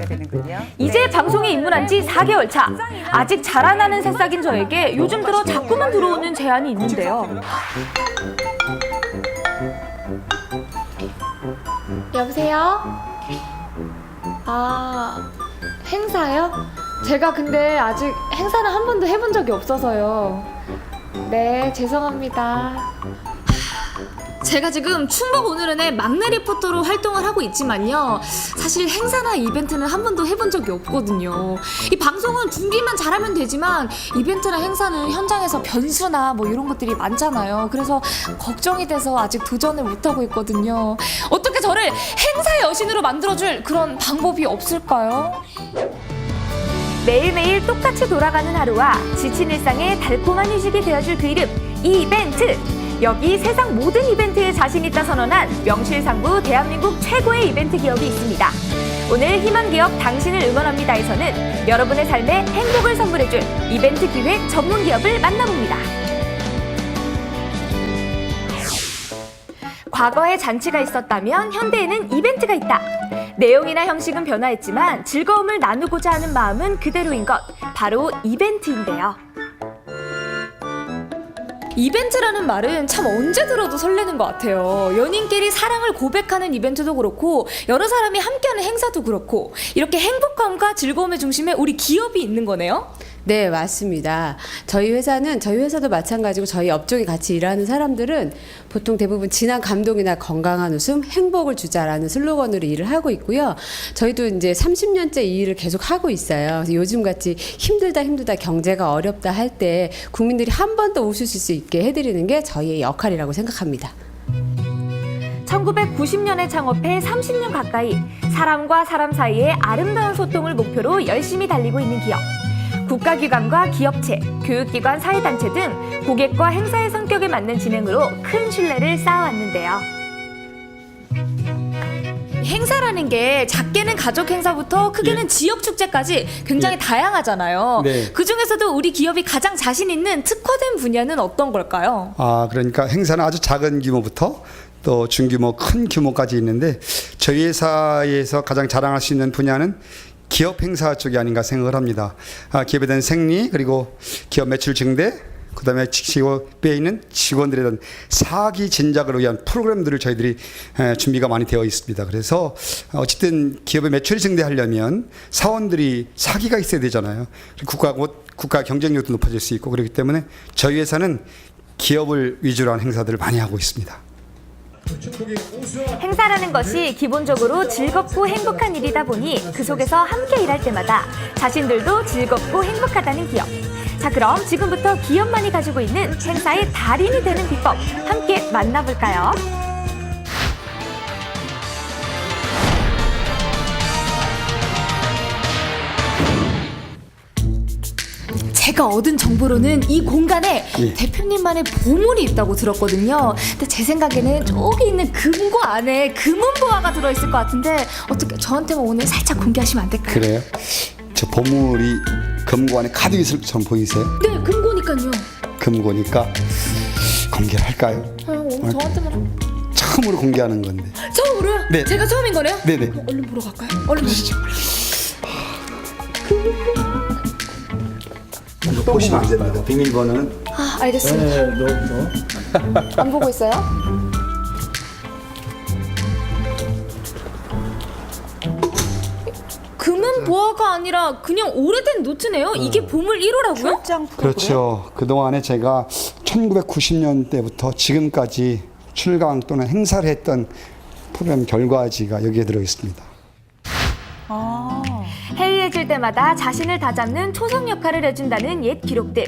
하게 되는군요. 이제 방송에 입문한 지 4개월 차. 아직 자라나는 새싹인 저에게 요즘 들어 자꾸만 들어오는 제안이 있는데요. 여보세요? 아, 행사요? 제가 근데 아직 행사는 한 번도 해본 적이 없어서요. 네, 죄송합니다. 제가 지금 충북 오늘은의 막내 리포터로 활동을 하고 있지만요, 사실 행사나 이벤트는 한 번도 해본 적이 없거든요. 이 방송은 준비만 잘하면 되지만 이벤트나 행사는 현장에서 변수나 뭐 이런 것들이 많잖아요. 그래서 걱정이 돼서 아직 도전을 못하고 있거든요. 어떻게 저를 행사의 여신으로 만들어줄 그런 방법이 없을까요? 매일매일 똑같이 돌아가는 하루와 지친 일상에 달콤한 휴식이 되어줄 그 이름, 이벤트! 여기 세상 모든 이벤트에 자신 있다 선언한 명실상부 대한민국 최고의 이벤트 기업이 있습니다. 오늘 희망기업 당신을 응원합니다에서는 여러분의 삶에 행복을 선물해줄 이벤트 기획 전문 기업을 만나봅니다. 과거에 잔치가 있었다면 현대에는 이벤트가 있다. 내용이나 형식은 변화했지만 즐거움을 나누고자 하는 마음은 그대로인 것, 바로 이벤트인데요. 이벤트라는 말은 참 언제 들어도 설레는 것 같아요. 연인끼리 사랑을 고백하는 이벤트도 그렇고 여러 사람이 함께하는 행사도 그렇고 이렇게 행복감과 즐거움의 중심에 우리 기업이 있는 거네요. 네, 맞습니다. 저희 회사도 마찬가지고 저희 업종에 같이 일하는 사람들은 보통 대부분 진한 감동이나 건강한 웃음, 행복을 주자라는 슬로건으로 일을 하고 있고요. 저희도 이제 30년째 이 일을 계속 하고 있어요. 그래서 요즘같이 힘들다 경제가 어렵다 할 때 국민들이 한 번 더 웃을 수 있게 해드리는 게 저희의 역할이라고 생각합니다. 1990년에 창업해 30년 가까이 사람과 사람 사이의 아름다운 소통을 목표로 열심히 달리고 있는 기업. 국가기관과 기업체, 교육기관, 사회단체 등 고객과 행사의 성격에 맞는 진행으로 큰 신뢰를 쌓아왔는데요. 행사라는 게 작게는 가족 행사부터 크게는 지역 축제까지 굉장히 다양하잖아요. 네. 그중에서도 우리 기업이 가장 자신 있는 특화된 분야는 어떤 걸까요? 그러니까 행사는 아주 작은 규모부터 또 중규모, 큰 규모까지 있는데 저희 회사에서 가장 자랑할 수 있는 분야는 기업 행사 쪽이 아닌가 생각을 합니다. 기업에 대한 생리, 그리고 기업 매출 증대, 그다음에 기업에 있는 직원들에 대한 사기 진작을 위한 프로그램들을 저희들이 준비가 많이 되어 있습니다. 그래서 어쨌든 기업의 매출이 증대하려면 사원들이 사기가 있어야 되잖아요. 국가 경쟁력도 높아질 수 있고, 그렇기 때문에 저희 회사는 기업을 위주로 한 행사들을 많이 하고 있습니다. 행사라는 것이 기본적으로 즐겁고 행복한 일이다 보니 그 속에서 함께 일할 때마다 자신들도 즐겁고 행복하다는 기업. 자, 그럼 지금부터 기업만이 가지고 있는 행사의 달인이 되는 비법 함께 만나볼까요? 제가 얻은 정보로는 이 공간에 예. 대표님만의 보물이 있다고 들었거든요. 근데 제 생각에는 저기 있는 금고 안에 금은보화가 들어있을 것 같은데 어떻게 저한테만 오늘 살짝 공개하시면 안 될까요? 그래요? 저 보물이 금고 안에 가득 있을 것처럼 보이세요? 네, 금고니까요. 금고니까 공개를 할까요? 오늘 저한테만 처음으로 공개하는 건데. 처음으로요? 네. 제가 처음인 거네요? 네네. 그럼 얼른 보러 갈까요? 얼른 가시죠. 이거 보시면 안 됩니다. 비밀번호는 알겠습니다. 안 보고 있어요? 금은보화가 아니라 그냥 오래된 노트네요? 이게 보물 1호라고요? 출장 프로그램. 그렇죠. 그동안에 제가 1990년대부터 지금까지 출강 또는 행사를 했던 프로그램 결과지가 여기에 들어 있습니다. 해이해질 때마다 자신을 다잡는 초성 역할을 해준다는 옛 기록들.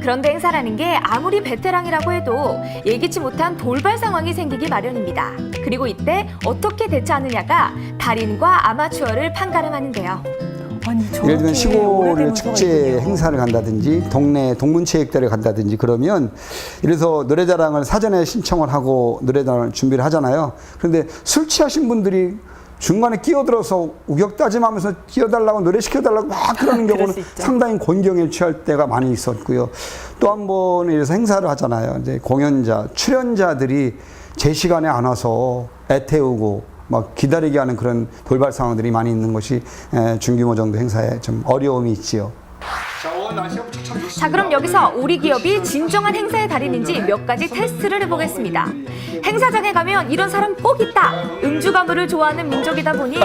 그런데 행사라는 게 아무리 베테랑이라고 해도 예기치 못한 돌발 상황이 생기기 마련입니다. 그리고 이때 어떻게 대처하느냐가 달인과 아마추어를 판가름하는데요. 아니, 예를 들면 시골 오래된 축제 문서가 있네요. 행사를 간다든지 동네 동문체육대회를 간다든지 그러면 이래서 노래자랑을 사전에 신청을 하고 노래자랑을 준비를 하잖아요. 그런데 술 취하신 분들이 중간에 끼어들어서 우격다짐하면서 끼어달라고 노래 시켜달라고 막 그러는 그럴 경우는 수 있죠. 상당히 곤경에 취할 때가 많이 있었고요. 또 한 번 이래서 행사를 하잖아요. 이제 공연자, 출연자들이 제 시간에 안 와서 애태우고 막 기다리게 하는 그런 돌발 상황들이 많이 있는 것이 중규모 정도 행사에 좀 어려움이 있지요. 자, 그럼 여기서 우리 기업이 진정한 행사의 달인인지 몇 가지 테스트를 해보겠습니다. 행사장에 가면 이런 사람 꼭 있다. 음주 가무를 좋아하는 민족이다 보니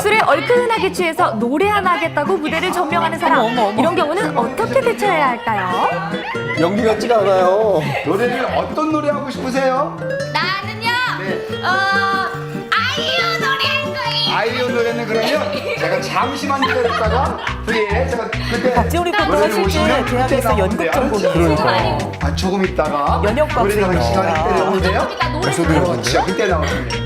술에 얼큰하게 취해서 노래 하나 하겠다고 무대를 점령하는 사람. 이런 경우는 어떻게 대처해야 할까요? 연기 같지가 않아요. 노래를 어떤 노래 하고 싶으세요? 나는요. 아이유 노래할 거예요. 아이유 노래는 그러면 제가 잠시만 기다렸다가 후에 제가 그때 박지훈 리포터가 실제 대학에서 연극 전공이에요. 아, 조금 있다가 연역 노래하는 시간이 때려오세요. 노래 그때 나오십니다.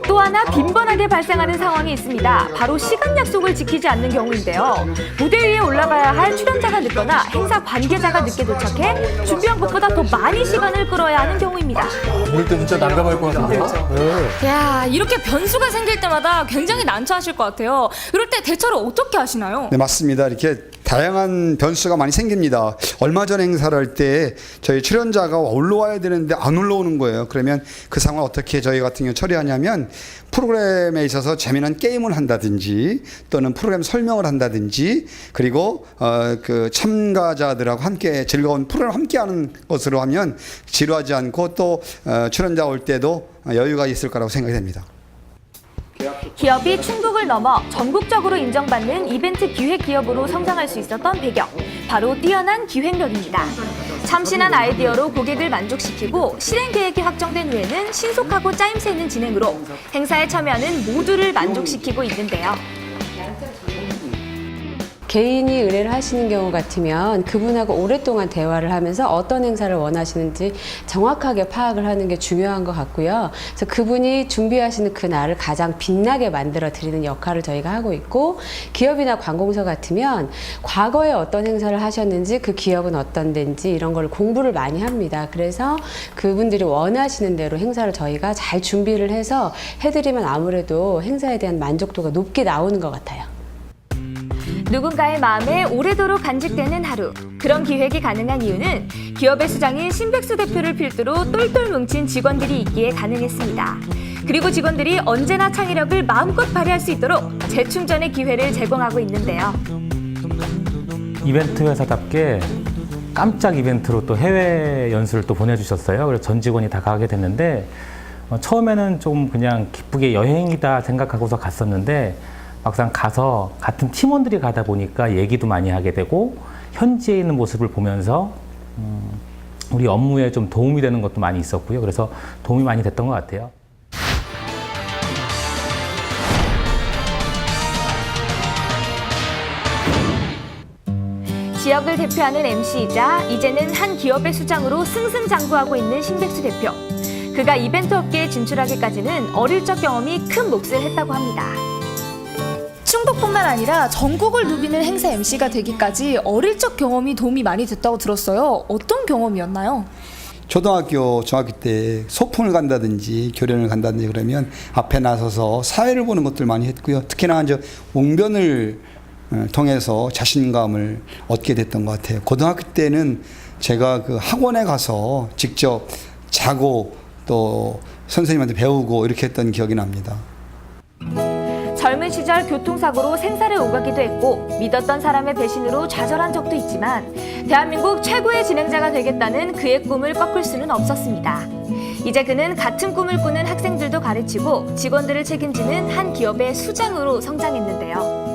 또 하나 빈번하게 발생하는 상황이 있습니다. 바로 시간 약속을 지키지 않는 경우인데요. 무대 위에 올라가야 할 출연자가 늦거나 행사 관계자가 늦게 도착해 준비한 것보다 더 많이 시간을 끌어야 하는 경우입니다. 이럴 때 진짜 난감할 것 같은데요? 야, 이렇게 변수가 생길 때마다 굉장히 난처하실 것 같아요. 이럴 때 대처를 어떻게 하시나요? 네, 맞습니다. 이렇게 다양한 변수가 많이 생깁니다. 얼마 전 행사를 할 때 저희 출연자가 올라와야 되는데 안 올라오는 거예요. 그러면 그 상황을 어떻게 저희 같은 경우 처리하냐면 프로그램에 있어서 재미난 게임을 한다든지 또는 프로그램 설명을 한다든지 그리고 그 참가자들하고 함께 즐거운 프로그램을 함께 하는 것으로 하면 지루하지 않고 또 출연자 올 때도 여유가 있을 거라고 생각이 됩니다. 기업이 충북을 넘어 전국적으로 인정받는 이벤트 기획 기업으로 성장할 수 있었던 배경, 바로 뛰어난 기획력입니다. 참신한 아이디어로 고객을 만족시키고 실행 계획이 확정된 후에는 신속하고 짜임새 있는 진행으로 행사에 참여하는 모두를 만족시키고 있는데요. 개인이 의뢰를 하시는 경우 같으면 그분하고 오랫동안 대화를 하면서 어떤 행사를 원하시는지 정확하게 파악을 하는 게 중요한 것 같고요. 그래서 그분이 준비하시는 그 날을 가장 빛나게 만들어 드리는 역할을 저희가 하고 있고, 기업이나 관공서 같으면 과거에 어떤 행사를 하셨는지 그 기업은 어떤 데인지 이런 걸 공부를 많이 합니다. 그래서 그분들이 원하시는 대로 행사를 저희가 잘 준비를 해서 해드리면 아무래도 행사에 대한 만족도가 높게 나오는 것 같아요. 누군가의 마음에 오래도록 간직되는 하루. 그런 기획이 가능한 이유는 기업의 수장인 신백수 대표를 필두로 똘똘 뭉친 직원들이 있기에 가능했습니다. 그리고 직원들이 언제나 창의력을 마음껏 발휘할 수 있도록 재충전의 기회를 제공하고 있는데요. 이벤트 회사답게 깜짝 이벤트로 또 해외 연수를 또 보내주셨어요. 그래서 전 직원이 다 가게 됐는데 처음에는 좀 그냥 기쁘게 여행이다 생각하고서 갔었는데 막상 가서 같은 팀원들이 가다 보니까 얘기도 많이 하게 되고 현지에 있는 모습을 보면서 우리 업무에 좀 도움이 되는 것도 많이 있었고요. 그래서 도움이 많이 됐던 것 같아요. 지역을 대표하는 MC이자 이제는 한 기업의 수장으로 승승장구하고 있는 신백수 대표. 그가 이벤트 업계에 진출하기까지는 어릴 적 경험이 큰 몫을 했다고 합니다. 충북뿐만 아니라 전국을 누비는 행사 MC가 되기까지 어릴 적 경험이 도움이 많이 됐다고 들었어요. 어떤 경험이었나요? 초등학교, 중학교 때 소풍을 간다든지 교련을 간다든지 그러면 앞에 나서서 사회를 보는 것들 많이 했고요. 특히나 이제 웅변을 통해서 자신감을 얻게 됐던 것 같아요. 고등학교 때는 제가 그 학원에 가서 직접 자고 또 선생님한테 배우고 이렇게 했던 기억이 납니다. 젊은 시절 교통사고로 생사를 오가기도 했고 믿었던 사람의 배신으로 좌절한 적도 있지만 대한민국 최고의 진행자가 되겠다는 그의 꿈을 꺾을 수는 없었습니다. 이제 그는 같은 꿈을 꾸는 학생들도 가르치고 직원들을 책임지는 한 기업의 수장으로 성장했는데요.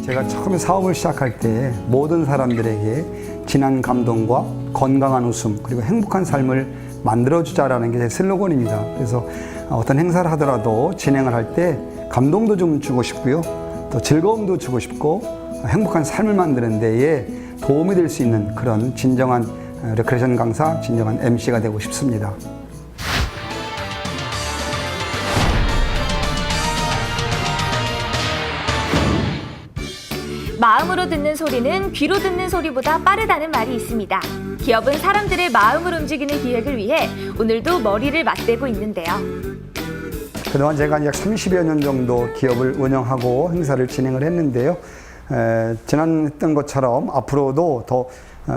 제가 처음에 사업을 시작할 때 모든 사람들에게 진한 감동과 건강한 웃음 그리고 행복한 삶을 만들어주자라는 게 제 슬로건입니다. 그래서 어떤 행사를 하더라도 진행을 할 때 감동도 좀 주고 싶고요. 또 즐거움도 주고 싶고 행복한 삶을 만드는 데에 도움이 될 수 있는 그런 진정한 레크레이션 강사, 진정한 MC가 되고 싶습니다. 마음으로 듣는 소리는 귀로 듣는 소리보다 빠르다는 말이 있습니다. 기업은 사람들의 마음을 움직이는 기획을 위해 오늘도 머리를 맞대고 있는데요. 그동안 제가 약 30여 년 정도 기업을 운영하고 행사를 진행을 했는데요. 지난 했던 것처럼 앞으로도 더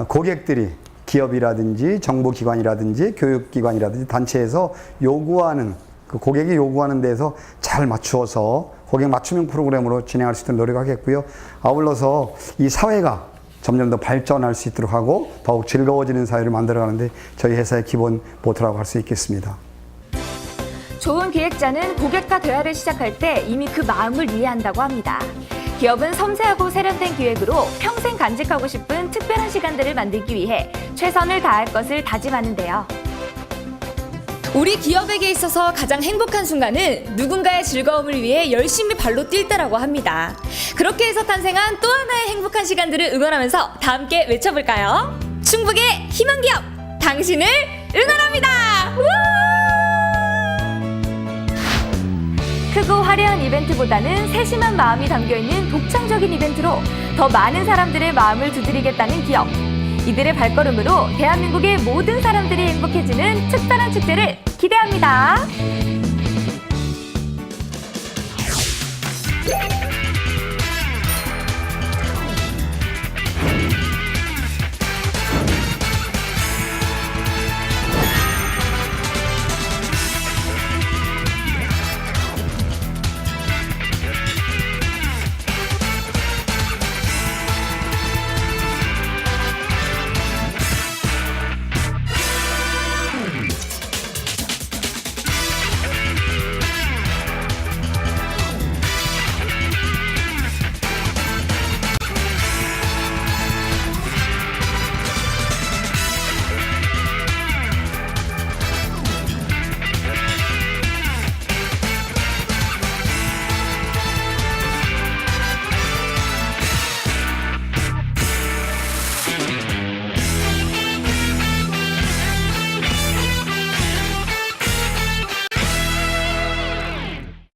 고객들이 기업이라든지 정보기관이라든지 교육기관이라든지 단체에서 요구하는 그 고객이 요구하는 데서 잘 맞추어서 고객 맞춤형 프로그램으로 진행할 수 있도록 노력하겠고요. 아울러서 이 사회가 점점 더 발전할 수 있도록 하고 더욱 즐거워지는 사회를 만들어가는데 저희 회사의 기본 모토라고 할 수 있겠습니다. 좋은 기획자는 고객과 대화를 시작할 때 이미 그 마음을 이해한다고 합니다. 기업은 섬세하고 세련된 기획으로 평생 간직하고 싶은 특별한 시간들을 만들기 위해 최선을 다할 것을 다짐하는데요. 우리 기업에게 있어서 가장 행복한 순간은 누군가의 즐거움을 위해 열심히 발로 뛸 때라고 합니다. 그렇게 해서 탄생한 또 하나의 행복한 시간들을 응원하면서 다 함께 외쳐볼까요? 충북의 희망 기업, 당신을 응원합니다! 크고 화려한 이벤트보다는 세심한 마음이 담겨있는 독창적인 이벤트로 더 많은 사람들의 마음을 두드리겠다는 기업. 이들의 발걸음으로 대한민국의 모든 사람들이 행복해지는 특별한 축제를 기대합니다.